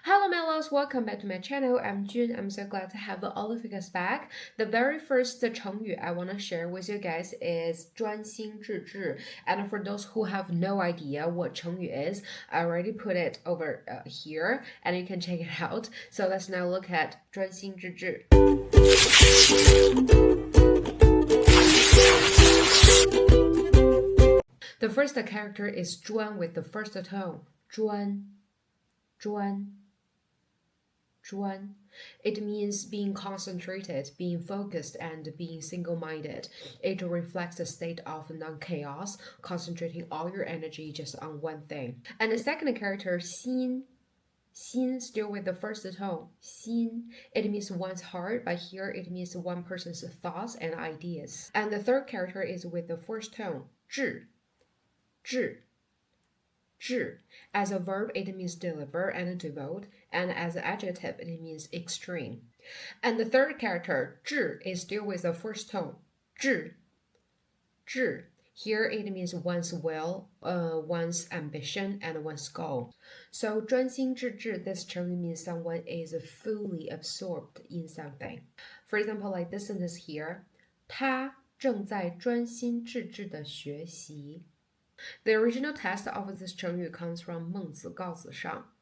Hello, my loves. Welcome back to my channel. I'm Jun. I'm so glad to have all of you guys back. The very first 成语 I want to share with you guys is 专心致志. And for those who have no idea what 成语 is, I already put it over here and you can check it out. So let's now look at 专心致志. The first character is 专 with the first tone. 专. It means being concentrated, being focused, and being single-minded. It reflects a state of non-chaos, concentrating all your energy just on one thing. And the second character, 心, still with the first tone, 心. It means one's heart, but here it means one person's thoughts and ideas. And the third character is with the first tone, 志. As a verb, it means deliver and devote, and as an adjective, it means extreme. And the third character, 志, is still with the first tone, 志. Here it means one's will, one's ambition, and one's goal. So 专心致志, this term means someone is fully absorbed in something. For example, like this sentence here, 他正在专心致志地学习. The original text of this 成语 comes from 孟子告子上，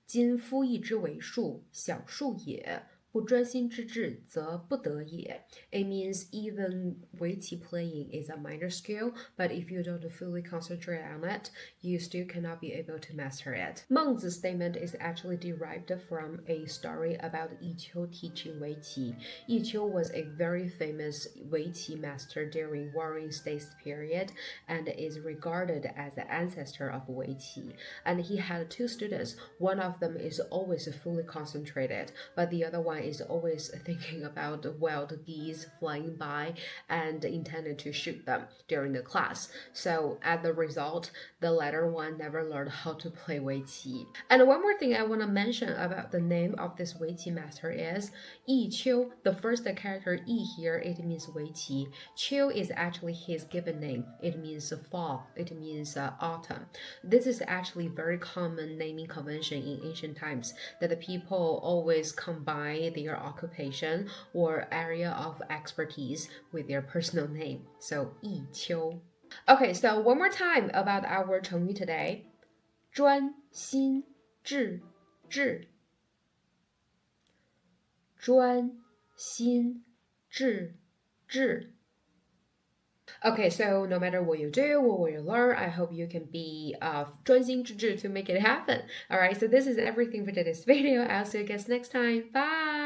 今夫以之为数，小数也。不专心致志，则不得也. It means even 围棋 playing is a minor skill, but if you don't fully concentrate on it, you still cannot be able to master it. 孟子 statement is actually derived from a story about 弈秋 teaching 围棋. 弈秋 was a very famous 围棋 master during Warring States period and is regarded as the ancestor of 围棋. And he had two students. One of them is always fully concentrated, but the other one is always thinking about wild geese flying by and intended to shoot them during the class. So as the result, the latter one never learned how to play 围棋. And one more thing I want to mention about the name of this 围棋master is 弈秋. The first character 弈 here, it means 围棋. 秋 is actually his given name. It means fall. It means autumn. This is actually very common naming convention in ancient times that the people always combine their occupation or area of expertise with their personal name. So 弈秋. Okay, so one more time about our 成语 today. 专心致志. 专心致志. Okay, so no matter what you do or what you learn, I hope you can be 专心致志 to make it happen. Alright, so this is everything for today's video. I'll see you guys next time. Bye!